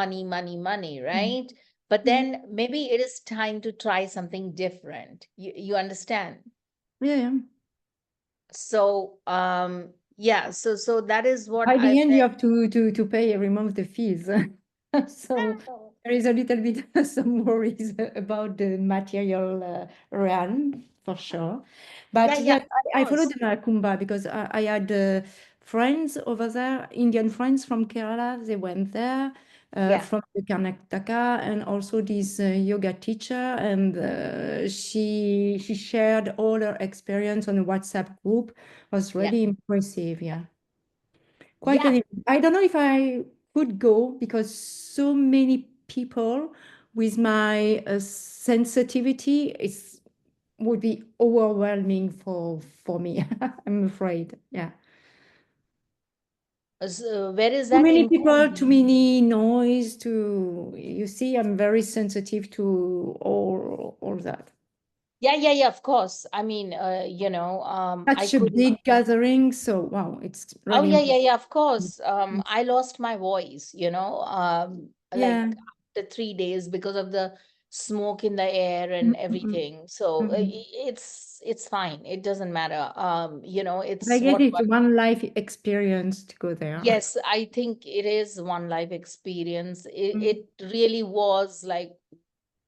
money, money, money, right? But then maybe it is time to try something different. You understand? Yeah, yeah. So yeah, so that is what By I the end, you felt. have to pay every month the fees. So there is a little bit some worries about the material realm for sure. Yeah, But yeah, yes, of I followed course. the Kumba because I had friends over there, Indian friends from Kerala. They went there Yeah, from the Karnataka, and also this yoga teacher, and she shared all her experience on a WhatsApp group. Was yeah, really impressive. Yeah, quite yeah. an. I don't know if I could go because so many people with my sensitivity is would be overwhelming for me. I'm afraid. Yeah. So where is Too that many in people, too Kumbi? many noise, to you see, I'm very sensitive to all that. Yeah, yeah, yeah, of course. I mean, I Such a could. big gathering, so wow, it's Oh, really yeah, yeah, impressive. yeah, of course. I lost my voice, Yeah. like after 3 days because of the smoke in the air Mm, and mm, mm, everything. So mm. it's fine. It doesn't matter. But I It's guess what. it's one life experience to go there. Yes, I think it is one life experience. Mm, It really was like,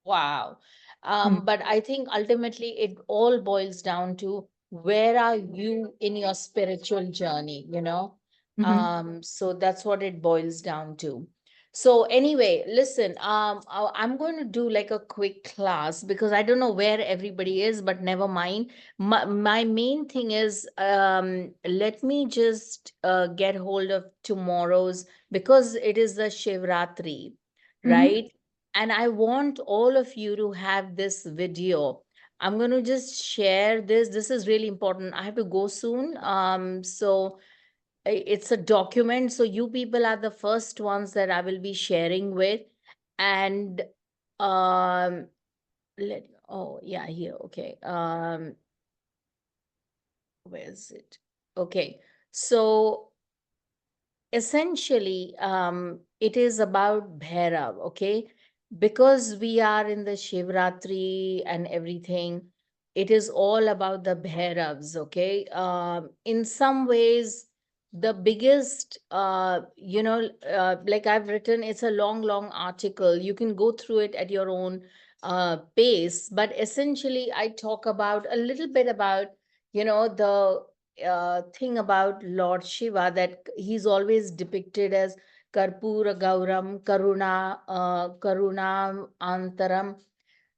wow. mm, But I think ultimately it all boils down to where are you in your spiritual journey, you know? mhm. So that's what it boils down to. So anyway, listen, I'm going to do like a quick class because I don't know where everybody is, but never mind. My main thing is, let me just get hold of tomorrow's, because it is the Shivratri, Mhm. right? And I want all of you to have this video. I'm going to just share this. This is really important. I have to go soon. So it's a document. So you people are the first ones that I will be sharing with. And um, oh yeah, here. Okay. Where is it? Okay. So essentially, it is about Bhairav, okay? Because we are in the Shivratri and everything, it is all about the Bhairavs, okay? In some ways, the biggest, like I've written, it's a long, long article. You can go through it at your own pace. But essentially, I talk about a little bit about, the thing about Lord Shiva, that he's always depicted as karpūragauraṃ, karuṇāvatāraṃ,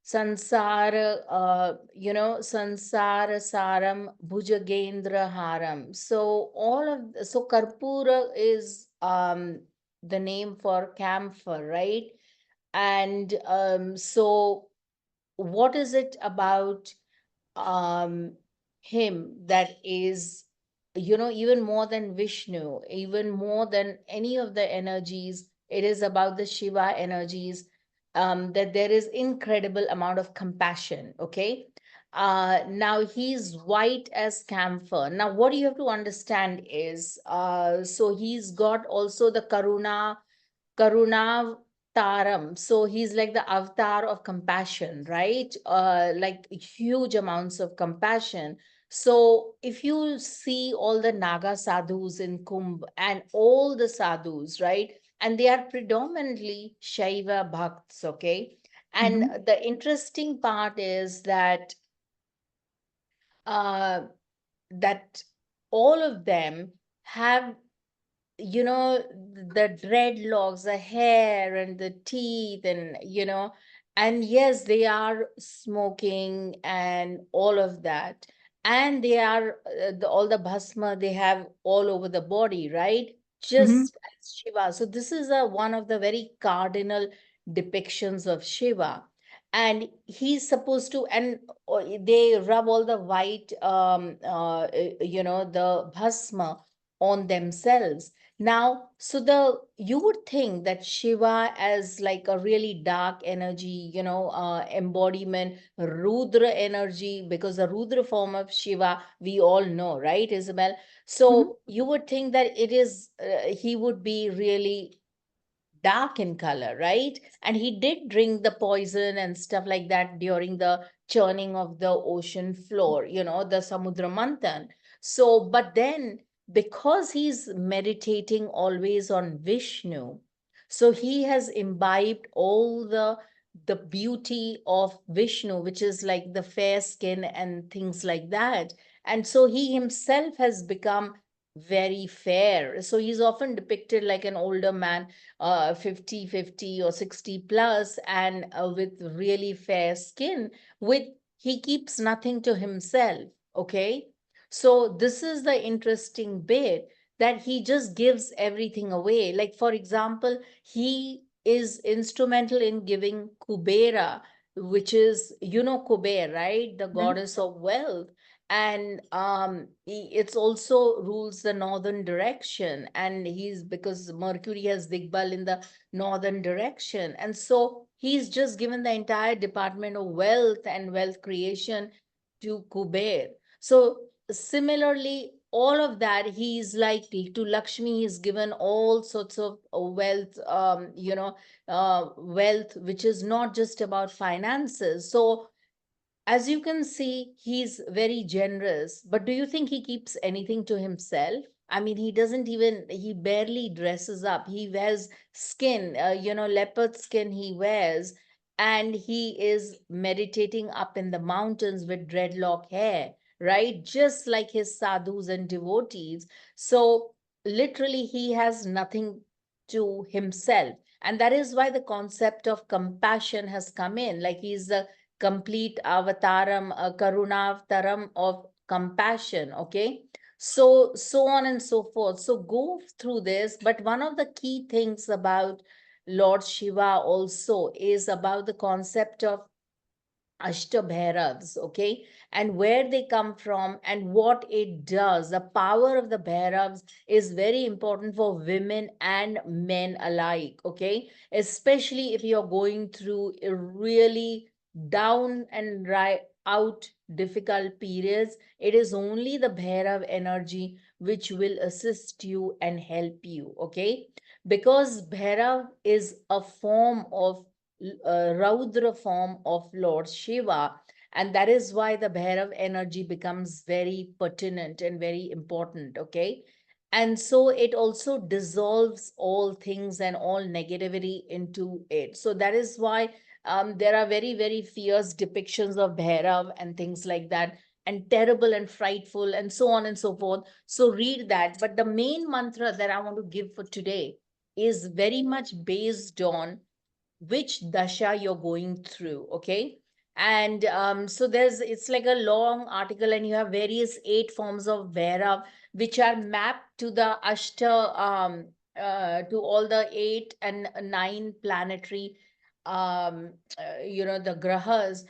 saṃsārasāram, bhujagendrahāram. So karpura is the name for camphor, right? And so what is it about um him that is, even more than Vishnu, even more than any of the energies? It is about the Shiva energies, that there is incredible amount of compassion, okay? Now he's white as camphor. Now what you have to understand is, so he's got also the karuṇāvatāraṃ. So he's like the avatar of compassion, right? Like huge amounts of compassion. So if you see all the Naga sadhus in Kumbh and all the sadhus, right? And they are predominantly Shaiva bhakts, okay? And Mhm. the interesting part is uh, that all of them have, the dreadlocks, the hair and the teeth, and and yes, they are smoking and all of that. And they are all the bhasma they have all over the body, right? Mhm. Just as Shiva. So this is one of the very cardinal depictions of Shiva. And he's supposed to, and they rub all the white, the bhasma on themselves. Now, so you would think that Shiva as like a really dark energy, embodiment, Rudra energy, because the Rudra form of Shiva, we all know, right, Isabel? Mhm. So you would think that it is, he would be really dark in color, right? And he did drink the poison and stuff like that during the churning of the ocean floor, the Samudra Manthan. So, but then because he's meditating always on Vishnu, so he has imbibed all the beauty of Vishnu, which is like the fair skin and things like that. And so he himself has become very fair. So he's often depicted like an older man, 50 or 60 plus, and with really fair skin, with he keeps nothing to himself. Okay. So this is the interesting bit, that he just gives everything away. Like, for example, he is instrumental in giving Kubera, which is, Kuber, right? The Mhm. goddess of wealth. And it's also rules the northern direction. And he's, because Mercury has Digbal in the northern direction. And so he's just given the entire department of wealth and wealth creation to Kuber. So similarly, all of that, he's like to Lakshmi, he's given all sorts of wealth, wealth, which is not just about finances. So as you can see, he's very generous. But do you think he keeps anything to himself? I mean, he doesn't even, he barely dresses up. He wears skin, leopard skin he wears, and he is meditating up in the mountains with dreadlock hair, right? Just like his sadhus and devotees. So literally, he has nothing to himself. And that is why the concept of compassion has come in. Like, he's the complete avataram, karuṇāvatāraṃ of compassion. Okay. So on and so forth. So go through this. But one of the key things about Lord Shiva also is about the concept of Ashta Bhairavas, okay, and where they come from and what it does. The power of the Bhairavas is very important for women and men alike, okay, especially if you're going through a really down and right out difficult periods. It is only the Bhairav energy which will assist you and help you, okay, because Bhairav is a form of Raudra form of Lord Shiva. And that is why the Bhairav energy becomes very pertinent and very important. Okay. And so it also dissolves all things and all negativity into it. So that is why there are very, very fierce depictions of Bhairav and things like that, and terrible and frightful, and so on and so forth. So read that. But the main mantra that I want to give for today is very much based on which dasha you're going through. Okay. And so it's like a long article, and you have various 8 forms of Vairav, which are mapped to the Ashta, to all the 8 and 9 planetary, the grahas.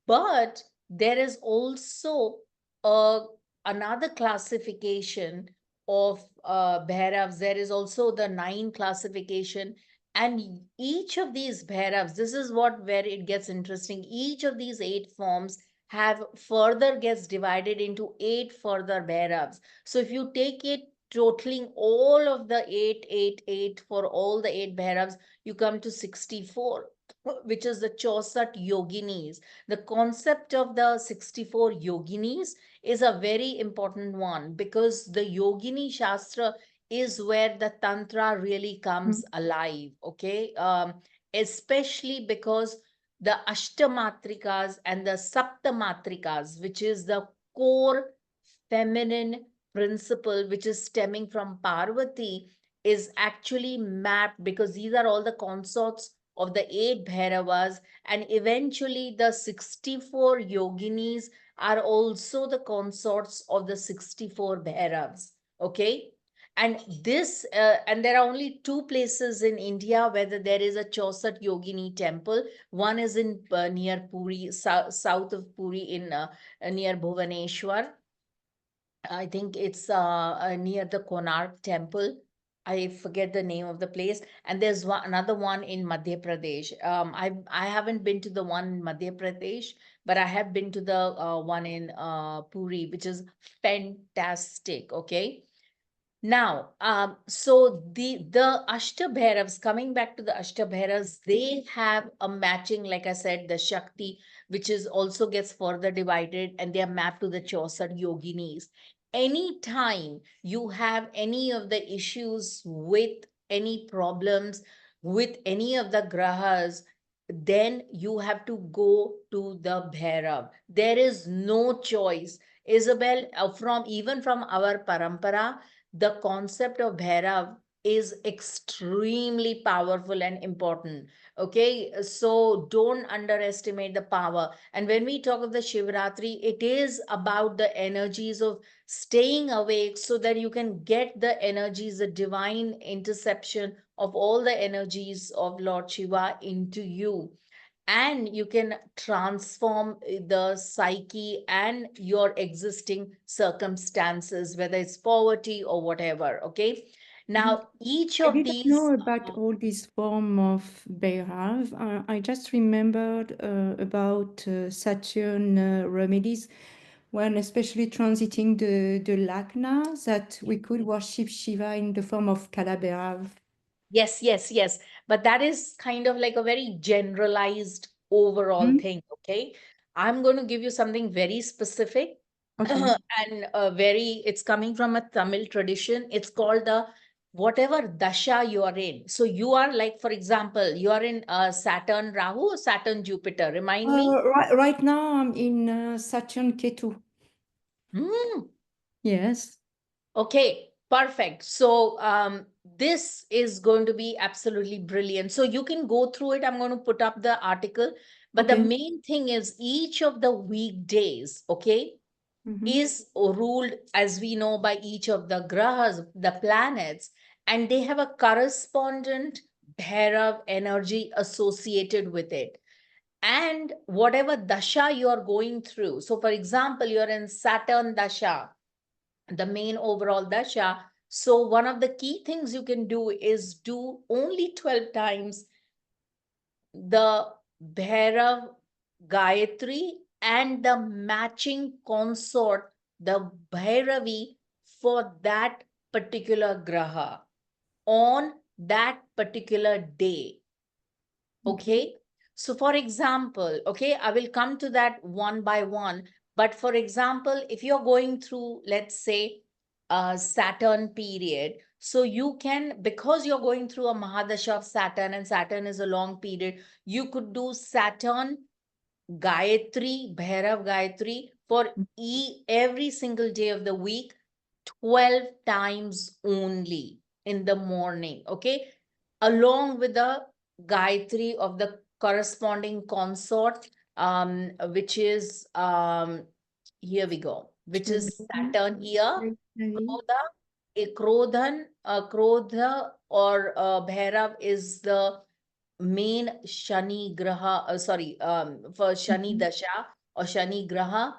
But there is also uh, another classification of Bhairavs. There is also the 9 classification. And each of these Bhairavs, this is what where it gets interesting. Each of these 8 forms have further gets divided into 8 further Bhairavs. So if you take it totaling all of the 8 for all the 8 Bhairavs, you come to 64, which is the Chausat Yoginis. The concept of the 64 yoginis is a very important one, because the yogini shastra is where the tantra really comes alive. Okay. Especially because the ashtamatrikas and the saptamatrikas, which is the core feminine principle which is stemming from Parvati, is actually mapped, because these are all the consorts of the 8 Bhairavas, and eventually the 64 yoginis are also the consorts of the 64 Bhairavas. Okay. And and there are only 2 places in India where there is a Chausat Yogini temple. One is in near Puri, south of Puri, in near Bhuvaneshwar. I think it's near the Konark temple. I forget the name of the place. And there's another one in Madhya Pradesh. I haven't been to the one in Madhya Pradesh, but I have been to the one in Puri, which is fantastic. Okay. Now, so the Ashta Bhairavas, coming back to the Ashta Bhairavas, they have a matching, like I said, the Shakti, which is also gets further divided, and they are mapped to the 64 yoginis. Anytime you have any of the issues with any problems with any of the grahas, then you have to go to the Bhairav. There is no choice. Isabel, from even from our parampara, the concept of Bhairav is extremely powerful and important. Okay, so don't underestimate the power. And when we talk of the Shivratri, it is about the energies of staying awake so that you can get the energies, the divine interception of all the energies of Lord Shiva into you, and you can transform the psyche and your existing circumstances, whether it's poverty or whatever. Okay, Mhm. now each I of didn't know these about all these form of Bhairav. I just remembered about Saturn remedies when especially transiting the Lagna that we could worship Shiva in the form of Kalabhairav. Yes, yes, yes. But that is kind of like a very generalized overall Mhm. thing. Okay. I'm going to give you something very specific Okay. and it's coming from a Tamil tradition. It's called the whatever dasha you are in. So you are like, for example, you are in Saturn Rahu or Saturn Jupiter. Remind me. Right now I'm in Saturn Ketu. Hmm. Yes. Okay, perfect. So this is going to be absolutely brilliant. So you can go through it. I'm going to put up the article. But the Okay. main thing is each of the weekdays, okay, Mm-hmm. is ruled, as we know, by each of the grahas, the planets, and they have a correspondent Bhairav energy associated with it. And whatever dasha you're going through. So, for example, you're in Saturn dasha, the main overall dasha. So one of the key things you can do is do only 12 times the Bhairav Gayatri and the matching consort, the Bhairavi, for that particular graha on that particular day. Okay. Okay. So, for example, okay, I will come to that one by one. But for example, if you're going through, let's say, a Saturn period, so you can, because you're going through a Mahadasha of Saturn, and Saturn is a long period, you could do Saturn Gayatri, Bhairav Gayatri for every single day of the week, 12 times only in the morning. Okay, along with the Gayatri of the corresponding consort, which is here we go, which is Mhm. Saturn here, Vaishnavi. Krodha, Krodha or Bhairav is the main Shani Graha, for Shani Mhm. Dasha or Shani Graha,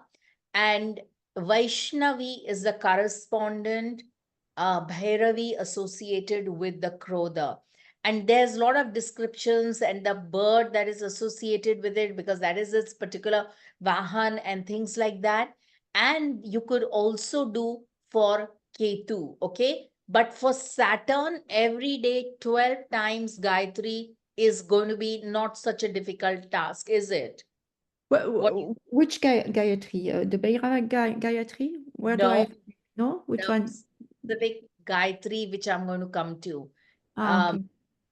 and Vaishnavi is the correspondent Bhairavi associated with the Krodha. And there's a lot of descriptions and the bird that is associated with it, because that is its particular Vahan and things like that. And you could also do for Ketu, okay? But for Saturn, every day 12 times Gayatri is going to be not such a difficult task, is it? What Which Gayatri? The Bhairava Gayatri? Where do no, I know? Which the one? specific Gayatri which I'm going to come to. Ah, Um, okay.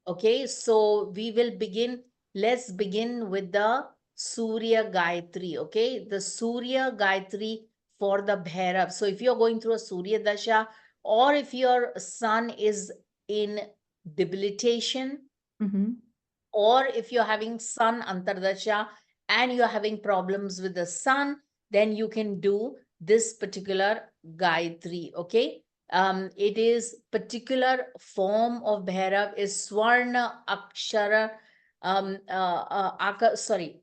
okay, so we will begin. Let's begin with the Surya Gayatri. Okay, the Surya Gayatri for the Bhairav. So if you're going through a Surya Dasha, or if your sun is in debilitation, Mm-hmm. or if you're having sun antardasha and you're having problems with the sun, then you can do this particular Gayatri. Okay, it is particular form of Bhairav is Swarna Akshara,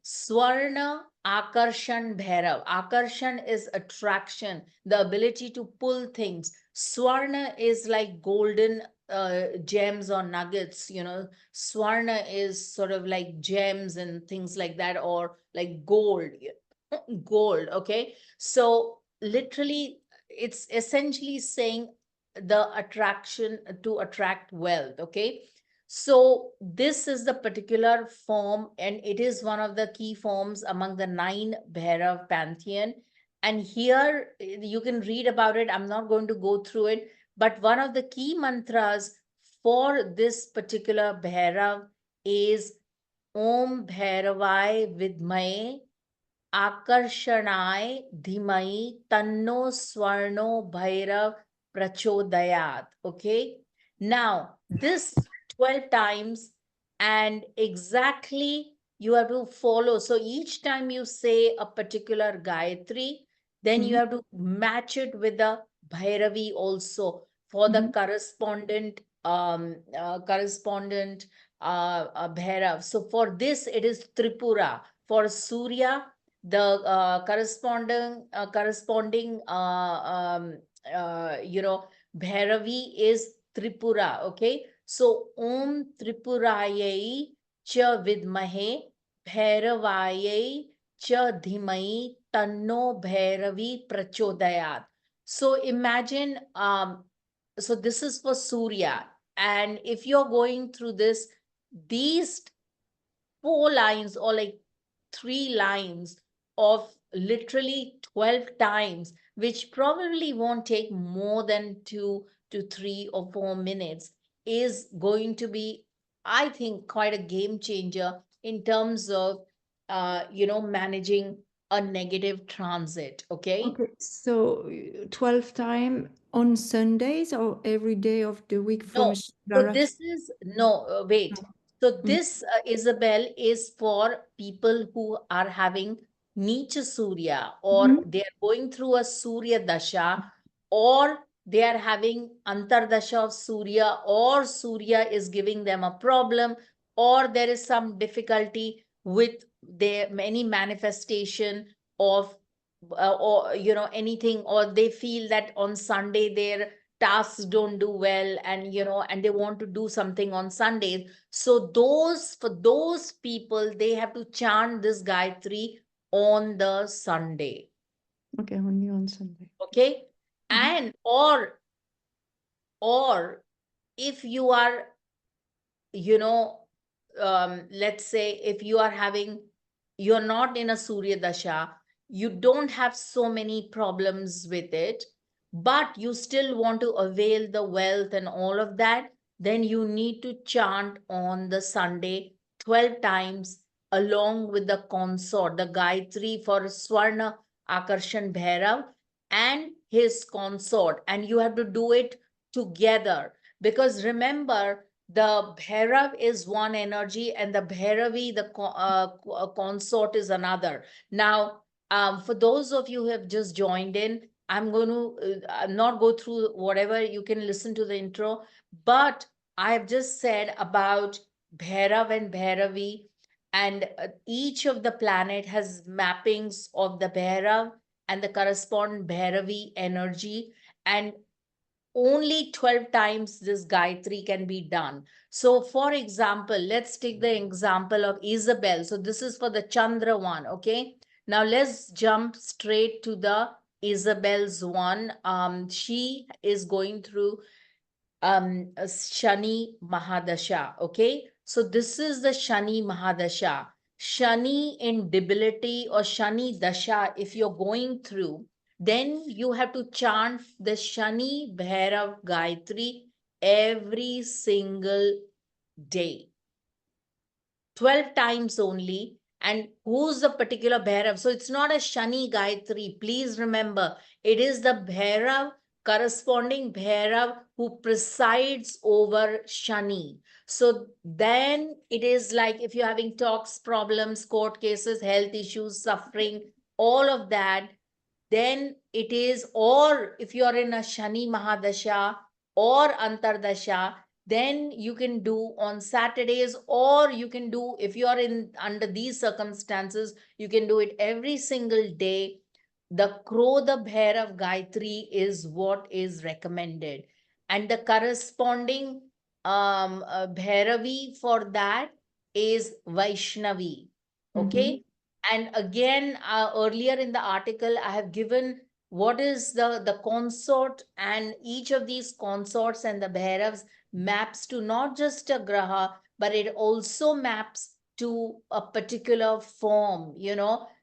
Swarna Akarshan Bhairav. Akarshan is attraction, the ability to pull things. Swarna is like golden gems or nuggets, Swarna is sort of like gems and things like that, or like gold. Gold, okay? So literally, it's essentially saying the attraction to attract wealth. Okay. So this is the particular form, and it is one of the key forms among the 9 Bhairav pantheon. And here you can read about it. I'm not going to go through it, but one of the key mantras for this particular Bhairav is Om Bhairavai Vidmaye Akarshanaय Dhimai Tanno Swarno Bhairav Prachodayat. Okay. Now, this 12 times, and exactly you have to follow. So each time you say a particular Gayatri, then you have to match it with the Bhairavi also for the correspondent Bhairav. So for this, it is Tripura. For Surya, the corresponding Bhairavi is Tripura. Okay. So Om Tripurayai cha vidmahe Bhairavayai cha dhimai tanno Bhairavi prachodayat. So imagine, so this is for Surya. And if you're going through this, these 4 lines or like 3 lines of literally 12 times, which probably won't take more than 2 to 3 or 4 minutes, is going to be, I think, quite a game changer in terms of, managing a negative transit. Okay. Okay, so 12 time on Sundays or every day of the week from No, so direction? this is no, wait. So this Isabel is for people who are having Neecha Surya, or they are going through a Surya Dasha, or they are having Antardasha of Surya, or Surya is giving them a problem, or there is some difficulty with their many manifestation of or anything, or they feel that on Sunday their tasks don't do well, and and they want to do something on Sundays. So for those people, they have to chant this Gayatri on the Sunday. Okay, only on Sunday. Okay. And or if you are, let's say if you are having, you're not in a Surya Dasha, you don't have so many problems with it, but you still want to avail the wealth and all of that, then you need to chant on the Sunday 12 times along with the consort, the Gayatri for Swarna Akarshan Bhairav and his consort. And you have to do it together, because remember, the Bhairav is one energy and the Bhairavi, the consort, is another. Now, for those of you who have just joined in, I'm going to not go through whatever, you can listen to the intro, but I have just said about Bhairav and Bhairavi, and each of the planet has mappings of the Bhairav and the corresponding Bhairavi energy, and only 12 times this Gayatri can be done. So for example, let's take the example of Isabel. So this is for the Chandra one. Okay. Now let's jump straight to the Isabel's one. She is going through a Shani Mahadasha. Okay. So this is the Shani Mahadasha. Shani in debility or Shani Dasha, if you're going through, then you have to chant the Shani Bhairav Gayatri every single day, 12 times only. And who's the particular Bhairav? So it's not a Shani Gayatri. Please remember, it is the Bhairav, corresponding Bhairav, who presides over Shani. So then it is like if you're having talks, problems, court cases, health issues, suffering, all of that, then it is, or if you're in a Shani Mahadasha or Antardasha, then you can do on Saturdays, or you can do, if you are in under these circumstances, you can do it every single day. The Krodha Bhairav Gayatri is what is recommended. And the corresponding Bhairavi for that is Vaishnavi. Okay. And again, earlier in the article, I have given what is the consort, and each of these consorts and the Bhairavs maps to not just a graha, but it also maps to a particular form,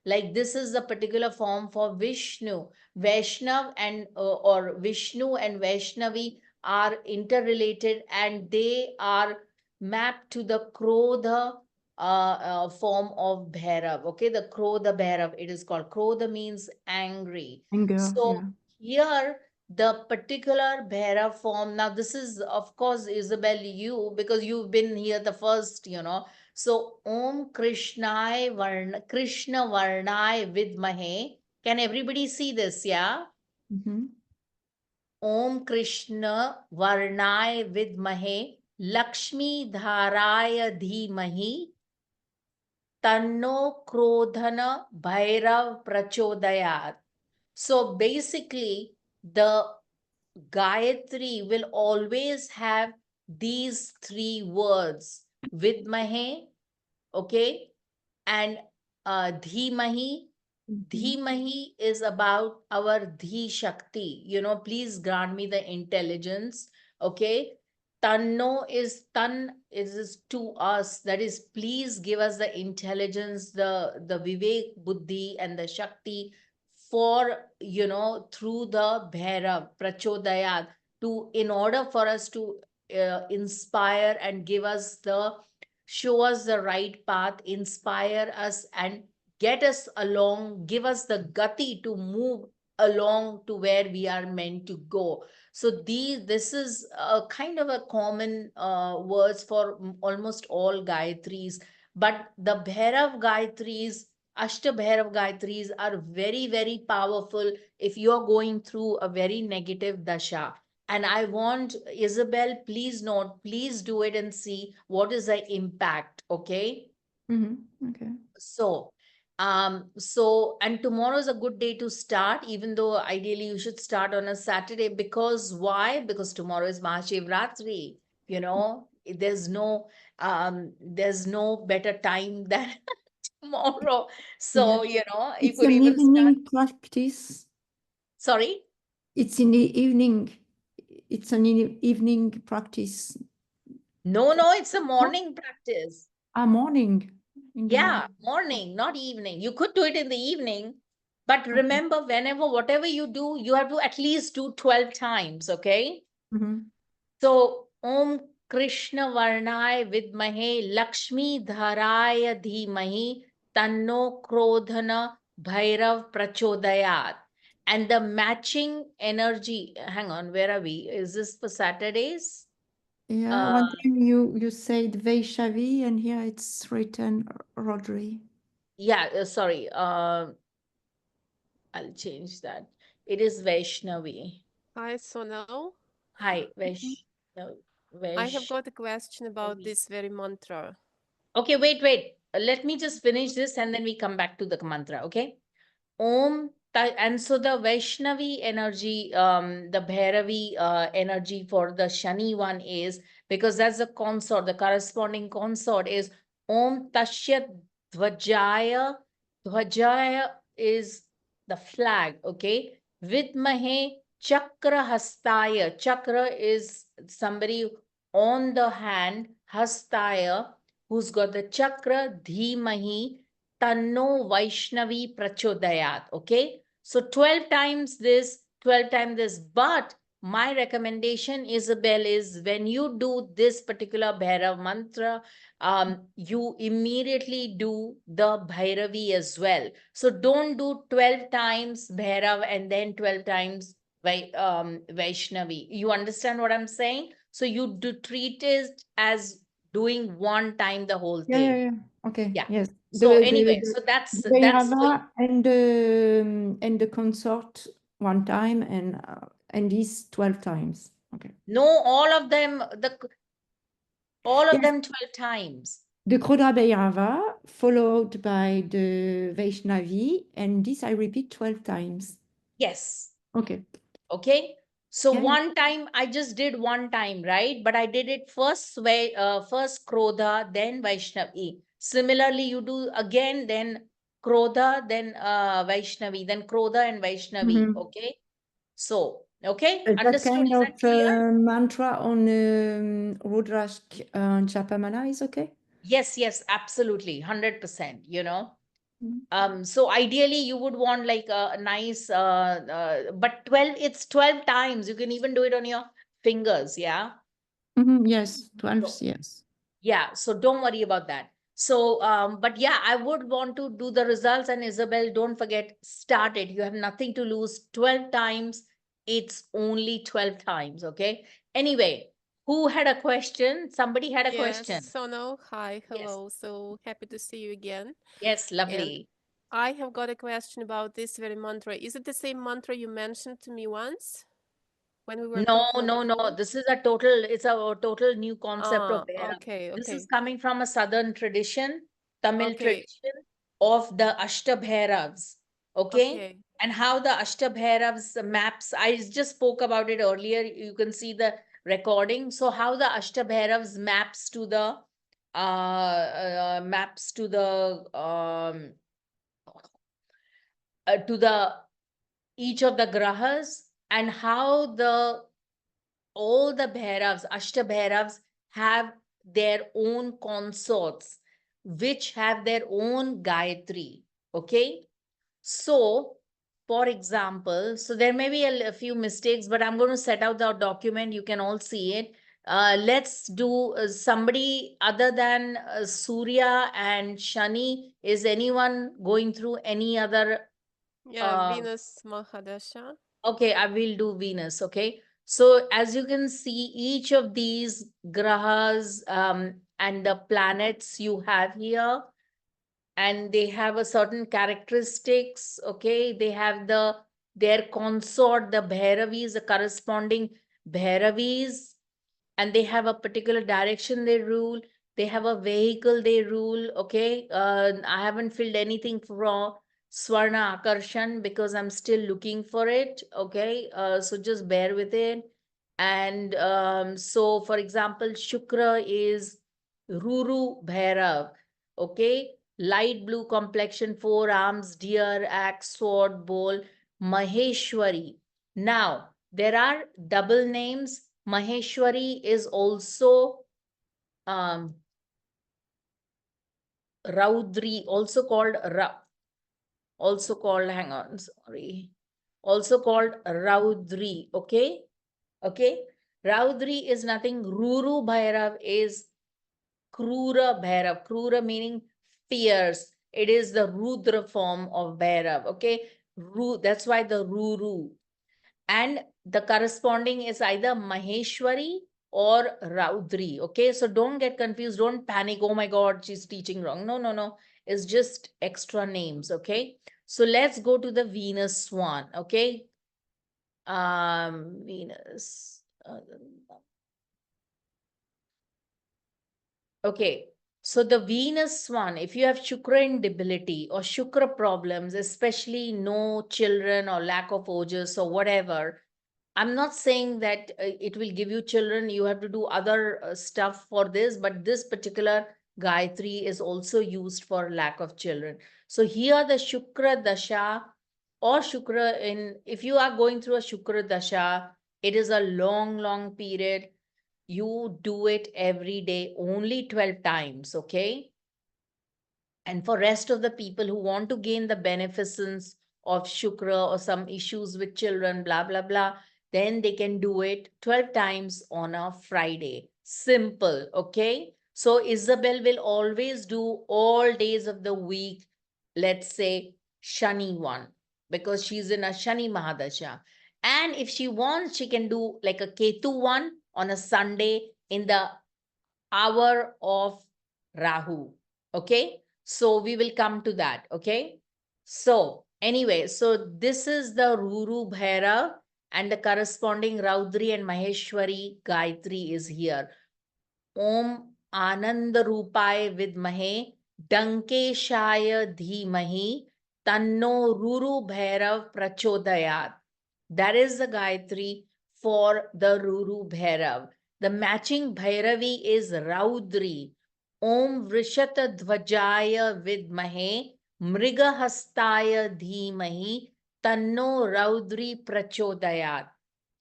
like this is a particular form for Vishnu. Vaishnav and or Vishnu and Vaishnavi are interrelated, and they are mapped to the Krodha form of Bhairav. Okay, the Krodha Bhairav, it is called. Krodha means angry. Anger, So yeah. here, the particular Bhairav form, now this is, of course, Isabel, you, because you've been here the first. So, Om Krishna Varnai Vidmahe. Can everybody see this? Yeah. Mhm. Om Krishna Varnai Vidmahe Lakshmi Dharaya Dhimahi Tanno Krodhana Bhairav Prachodayat. So basically, the Gayatri will always have these three words: Vidmahe, okay, and Dhimahi. Mhm. Dhimahi is about our Dhi Shakti. Please grant me the intelligence. Okay. Tanno is Tan is to us. That is, please give us the intelligence, the Vivek Buddhi and the Shakti for, through the Bhairav, Prachodayat, in order for us to inspire and show us the right path, inspire us and get us along, give us the gati to move along to where we are meant to go. So this is a kind of a common words for almost all Gayatris, but the Bhairav Gayatris, Ashta Bhairav Gayatris are very, very powerful if you're going through a very negative dasha. And I want Isabel, please note, please do it and see what is the impact. Okay. Mhm. Okay. So and tomorrow is a good day to start, even though ideally you should start on a Saturday. Because why? Because tomorrow is Maha Shiv Ratri. There's no better time than tomorrow. Yeah. So, you It's could an even start. evening practice. Sorry? It's in the evening. It's an evening practice. No, it's a Oh, morning practice. morning. In the Yeah, morning. morning, not evening. You could do it in the evening, but Okay. remember, whatever you do, you have to at least do 12 times, okay? Mhm. So, Om Krishna Varnai Vidmahe Lakshmi Dharaya Dhimahi Tanno Krodhana Bhairav Prachodayat. And the matching energy, hang on, where are we? Is this for Saturdays? Yeah, Uh, one time you said Vaishnavi, and here it's written Rodri. yeah, sorry. I'll change that. It is Vaishnavi. Hi, Sonal. Hi, Mhm. I have Vaishnavi. got a question about this very mantra. Okay, wait. Let me just finish this and then we come back to the mantra, okay? And so the Vaishnavi energy, the Bhairavi energy for the Shani one is, because that's the consort, the corresponding consort is Om Tashyat Dhvajaya. Dhvajaya is the flag, okay? Vidmahe Chakra Hastaya. Chakra is somebody on the hand, Hastaya, who's got the chakra, Dhimahi Tanno Vaishnavi Prachodayat. Okay. So 12 times this, 12 times this. But my recommendation, Isabel, is when you do this particular Bhairav mantra, you immediately do the Bhairavi as well. So don't do 12 times Bhairav and then 12 times Vaishnavi. You understand what I'm saying? So you do treat it as doing one time the whole Yeah, yeah, thing. yeah. Okay, Yeah. yes. So anyway, so The that's for Bhairava and the consort one time and these 12 times. Okay. no, all of Yes, them 12 times. the Krodha Bhairava followed by the Vaishnavi, and this I repeat 12 times. Yes. Okay. Okay. So Yeah, yeah. one time I just did one time, right? But I did it first Krodha, then Vaishnavi. Similarly, you do again, then Krodha, then Vaishnavi, then Krodha and Vaishnavi. Mhm. Okay. So, okay, That understood. kind Is that of clear? mantra on Rudraksh Japamala is okay? Yes, yes, absolutely. 100%, you know. Mhm. So ideally you would want like a nice, but 12, it's 12 times. You can even do it on your fingers. Yeah. Yes, 12, So, yes. yeah, so don't worry about that. So, but yeah, I would want to do the results. And Isabel, don't forget, start it. You have nothing to lose. 12 times, it's only 12 times. Okay. Anyway, who had a question? Somebody had a question. Yes, Sonal, hi, Yes. hello. So happy to see you again. Yes, And lovely. I have got a question about this very mantra. Is it the same mantra you mentioned to me once when we were No, talking on the no, no. phone? This is a total, it's a total new concept of Ah, Bhairav. okay, This is okay, coming from a southern tradition, Tamil okay, tradition of the Ashta Bhairavas. Okay. okay. And how the Ashta Bhairavas maps, I just spoke about it earlier. You can see the recording. So how the Ashta Bhairavas maps to the each of the grahas, and how the all the Bhairavs, Ashta Bhairavs, have their own consorts, which have their own Gayatri. Okay. So, for example, so there may be a few mistakes, but I'm going to set out the document. You can all see it. Let's do somebody other than Surya and Shani. Is anyone going through any other? Yeah, Uh, Venus Mahadasha. Okay, I will do Venus. Okay. So as you can see, each of these grahas and the planets you have here, and they have a certain characteristics. Okay. They have their consort, the Bhairavis, the corresponding Bhairavis, and they have a particular direction they rule. They have a vehicle they rule. Okay. I haven't filled anything from Swarna Akarshan because I'm still looking for it. Okay. So just bear with it. And so, for example, Shukra is Ruru Bhairav. Okay. Light blue complexion, 4 arms, deer, axe, sword, bowl, Maheshwari. Now, there are double names. Maheshwari is also Raudri, also called, hang on, sorry, also called Raudri. Okay. Okay. Raudri is nothing. Ruru Bhairav is Krura Bhairav. Krura meaning fierce. It is the Rudra form of Bhairav. Okay. That's why the Ruru. And the corresponding is either Maheshwari or Raudri. Okay, so don't get confused, don't panic. Oh my God, she's teaching wrong. No, no, no. It's just extra names. Okay, so let's go to the Venus Swan. Okay, Venus. Okay, so the Venus Swan, if you have Shukra indebility or Shukra problems, especially no children or lack of ojas or whatever, I'm not saying that it will give you children. You have to do other stuff for this, but this particular Gayatri is also used for lack of children. So here the Shukra Dasha or Shukra if you are going through a Shukra Dasha, it is a long, long period. You do it every day, only 12 times, okay? And for rest of the people who want to gain the beneficence of Shukra or some issues with children, blah, blah, blah, then they can do it 12 times on a Friday. Simple, okay? So Isabel will always do all days of the week, let's say Shani one, because she's in a Shani Mahadasha. And if she wants, she can do like a Ketu one on a Sunday in the hour of Rahu. Okay. So we will come to that. Okay. So anyway, so this is the Ruru Bhairav and the corresponding Raudri and Maheshwari Gayatri is here. Om Ananda Rupai Vidmahe Dankeshaya Dhimahi Tanno Ruru Bhairav Prachodayat. That is the Gayatri for the Ruru Bhairav. The matching Bhairavi is Raudri. Om Vrishata Dhvajaya Vidmahe Mrigahastaya dhimahi tanno raudri prachodayat.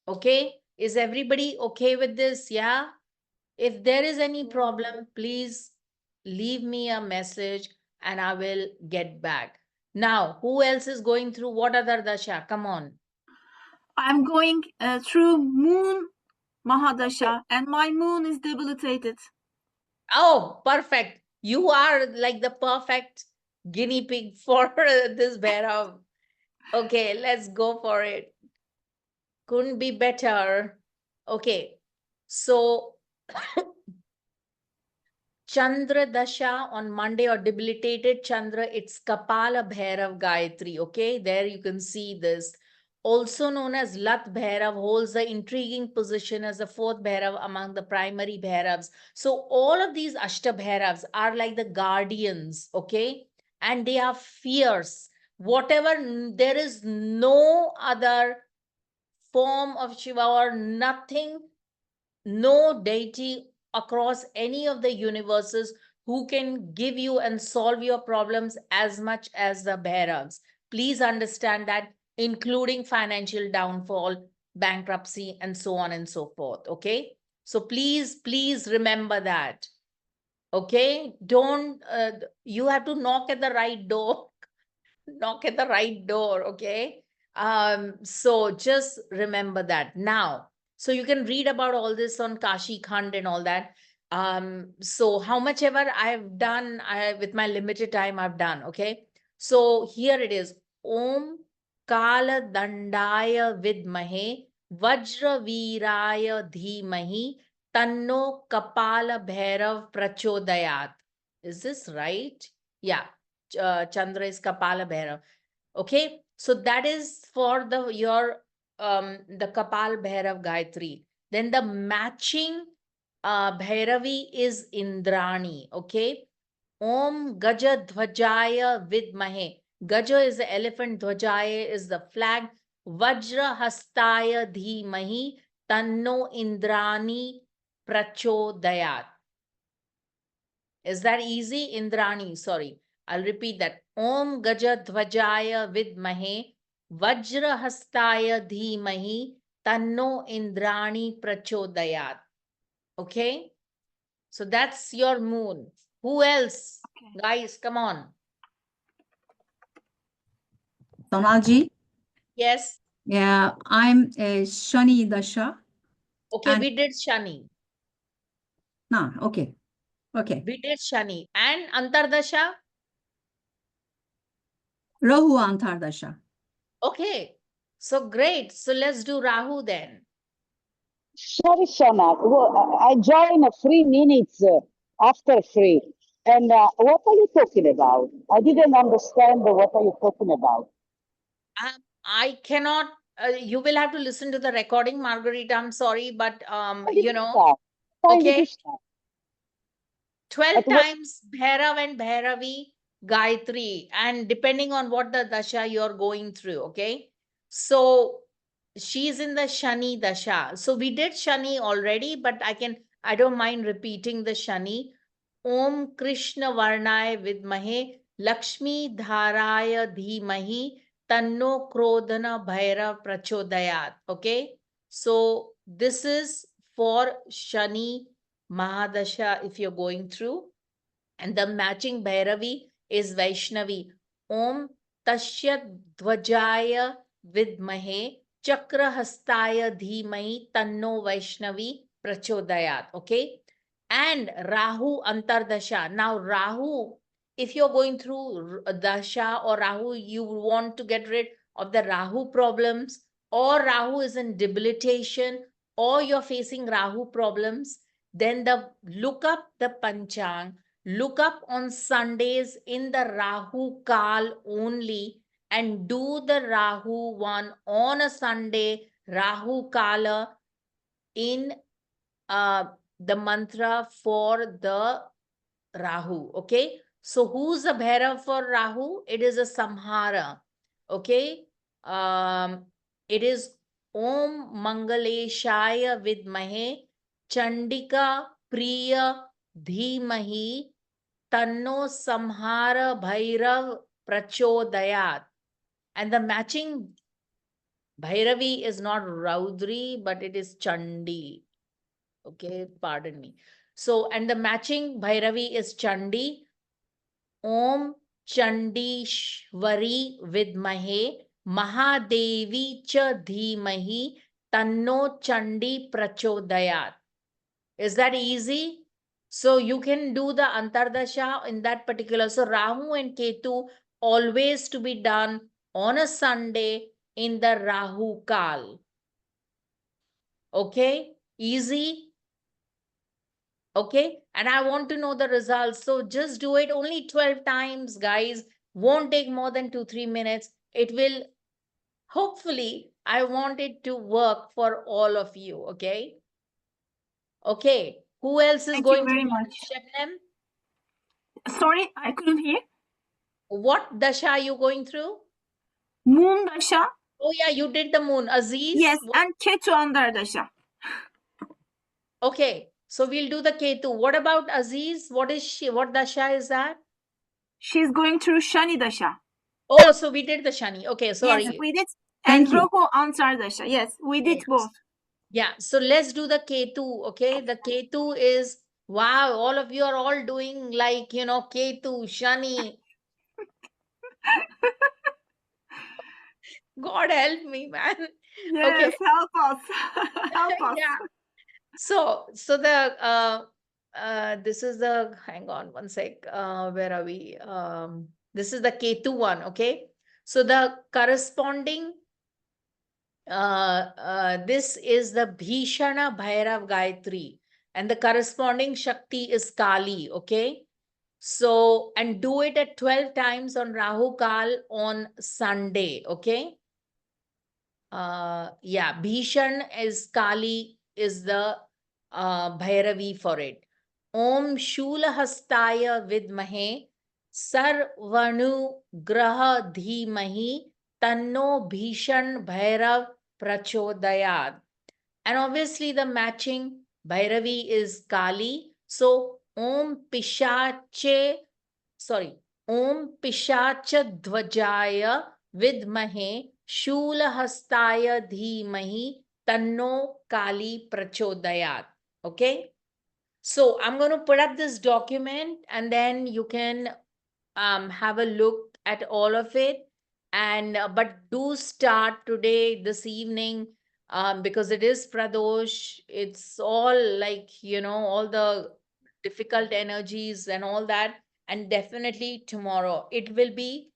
Okay? Is everybody okay with this? Yeah? If there is any problem, please leave me a message and I will get back. Now, who else is going through what other dasha? Come on. I'm going through moon Mahadasha, and my moon is debilitated. Oh, perfect. You are like the perfect guinea pig for this Bhairav. Okay, let's go for it. Couldn't be better. Okay, so Chandra Dasha on Monday or debilitated Chandra, it's Kapala Bhairav Gayatri. Okay, there you can see this. Also known as Lat Bhairav, holds the intriguing position as the fourth Bhairav among the primary Bhairavs. So all of these Ashta Bhairavs are like the guardians, okay? And they are fierce. Whatever, there is no other form of Shiva or nothing, no deity across any of the universes who can give you and solve your problems as much as the Bhairavs. Please understand that, including financial downfall, bankruptcy, and so on and so forth. Okay. So please remember that. Okay. Don't, you have to knock at the right door. Knock at the right door. Okay. So just remember that. Now, so you can read about all this on Kashi Khand and all that. So how much ever I've done, with my limited time, I've done. Okay. So here it is. Om Kala Dandaya Vidmahe Vajra Viraya Dhimahi Tanno Kapala Bhairav Prachodayat. Is this right? Yeah. Chandra is Kapala Bhairav. Okay, so that is for the Kapal Bhairav Gayatri. Then the matching Bhairavi is Indrani. Okay, Om Gaja Dhvajaya Vidmahe. Gaja is the elephant, Dhvajaya is the flag. Vajra Hastaya Dhimahi Tanno Indrani Prachodayat. Is that easy? Indrani, sorry. I'll repeat that. Om Gaja Dhvajaya Vidmahe Vajra Hastaya Dhimahi Tanno Indrani Prachodayat. Okay? So that's your moon. Who else? Okay. Guys, come on. Sonalji, Yes. yeah, I'm a Shani Dasha. Okay, And- we did Shani. No, okay. Okay. We did Shani. And Antardasha? Rahu Antardasha. Okay. So great. So let's do Rahu then. Sorry, Shona. Well, I joined 3 minutes after 3. And what are you talking about? I didn't understand what are you talking about. I cannot, you will have to listen to the recording, Margarita. I'm sorry, but Why did you you know, start? Why did okay. you start? 12 At what- times Bhairav and Bhairavi Gayatri, and depending on what the dasha you're going through, okay? So she's in the Shani dasha. So we did Shani already, but I don't mind repeating the Shani. Om Krishna Varnaya Vidmahe Lakshmi Dharaya Dhimahi Tanno Krodhana Bhairav Prachodayat. Okay, so this is for Shani Mahadasha if you're going through. And the matching Bhairavi is Vaishnavi. Om Tasya Dvajaya Vidmahe Chakra Hastaya Dhimahi Tanno Vaishnavi Prachodayat. Okay. And Rahu Antardasha. Now, Rahu, if you're going through Dasha or Rahu, you want to get rid of the Rahu problems, or Rahu is in debilitation, or you're facing Rahu problems, then look up the Panchang, look up on Sundays in the Rahu Kal only, and do the Rahu one on a Sunday, Rahu Kala, in the mantra for the Rahu. Okay. So who's the Bhairav for Rahu? It is a Samhara. Okay. It is Om Mangaleshaya Vidmahe Chandika Priya Dhimahi Tanno Samhara Bhairav prachodayat. And the matching Bhairavi is not Raudri, but it is Chandi. Okay, pardon me. So, and the matching Bhairavi is Chandi. Om Chandishvari Vidmahe Mahadevi Cha Dhimahi Tanno Chandi Prachodayat. Is that easy? So you can do the Antardasha in that particular. So Rahu and Ketu always to be done on a Sunday in the Rahu Kal. Okay, easy. Okay, and I want to know the results. So just do it only 12 times, guys. Won't take more than 2-3 minutes. It will, hopefully, I want it to work for all of you. Okay. Okay. Who else is Thank you going to very do much. it, Shabnam? Sorry, I couldn't hear. What dasha are you going through? Moon Dasha. Oh yeah, you did the moon. Aziz? Yes, what- and Ketu Antardasha. Okay, so we'll do the Ketu. What about Aziz? What is she? What dasha is that? She's going through Shani Dasha. Oh, so we did the Shani. Okay, sorry. Yes, we did. Thank And you. Rahu Antardasha. Yes, we did Yes. both. Yeah, so let's do the Ketu. Okay, the Ketu is, wow, all of you are all doing like, Ketu, Shani. God help me, man. Yes, Okay. help us. Help us. Yeah. So the this is the, hang on one sec. Where are we? This is the Ketu one, okay? So the corresponding this is the Bhishana Bhairav Gayatri, and the corresponding Shakti is Kali, okay? So, and do it at 12 times on Rahu Kal on Sunday, okay? Yeah, Bhishan is Kali, is the Bhairavi for it. Om Shulahastaya Vidmahe Sarvanu Graha Dhimahi Tanno Bhishan Bhairav Prachodayat. And obviously the matching Bhairavi is Kali. So Om Pishache, Om Pishacha Dvajaya Vidmahe Shulahastaya Dhimahi Tanno Kali Prachodayat. Okay. So I'm going to put up this document and then you can have a look at all of it. And but do start today, this evening, because it is Pradosh. It's all like, all the difficult energies and all that. And definitely tomorrow it will be,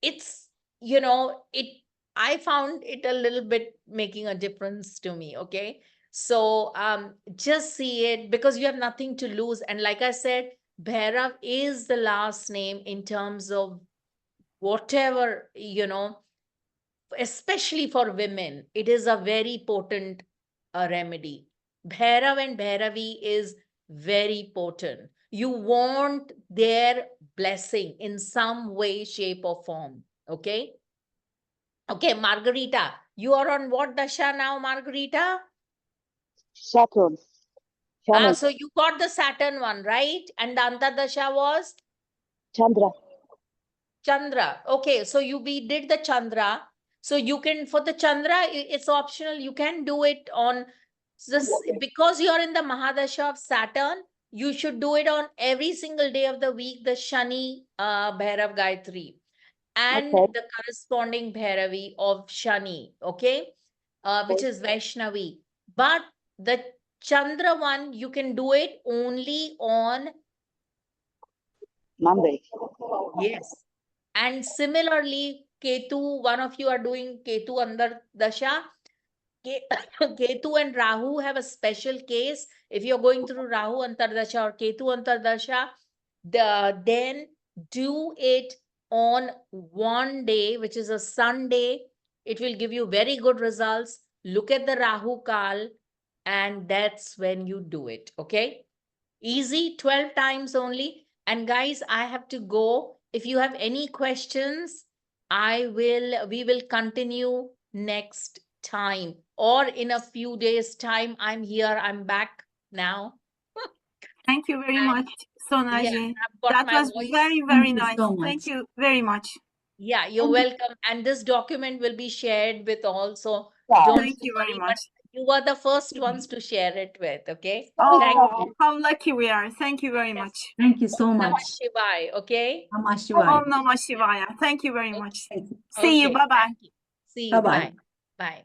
it's, I found it a little bit making a difference to me. Okay. So just see it because you have nothing to lose. And like I said, Bhairav is the last name in terms of whatever, especially for women, it is a very potent remedy. Bhairav and Bhairavi is very potent. You want their blessing in some way, shape, or form. Okay. Okay, Margarita, you are on what dasha now, Margarita? Saturn. Shani. So you got the Saturn one, right? And the Antardasha was Chandra. Chandra. Okay, so we did the Chandra. So you can, for the Chandra, it's optional. You can do it on this, because you're in the Mahadasha of Saturn, you should do it on every single day of the week, the Shani Bhairav Gayatri and Okay. the corresponding Bhairavi of Shani, okay, which is Vaishnavi. But the Chandra one, you can do it only on, Monday. yes. And similarly, Ketu, one of you are doing Ketu Andar Dasha. Ketu and Rahu have a special case. If you're going through Rahu Antardasha or Ketu Antardasha, then do it on one day, which is a Sunday. It will give you very good results. Look at the Rahu Kal, and that's when you do it. Okay. Easy, 12 times only. And guys, I have to go. If you have any questions, we will continue next time or in a few days time. I'm here, I'm back now. Thank you very And- much, Sonaji. Yeah, I've got That my was voice. very, very you nice. so Thank much. you very much. Yeah, you're welcome. And this document will be shared with also. Yeah. Don't Thank you very worry, much. but you were the first ones to share it with, okay? Oh, Thank you. how lucky we are. Thank you very much. Thank you so Namah much. Shivaya, okay? Namah Shivaya. Om Namah Shivaya. Thank you very much. Thank you. See you. Okay, Bye-bye. thank you. See you. Bye-bye. Bye. Bye.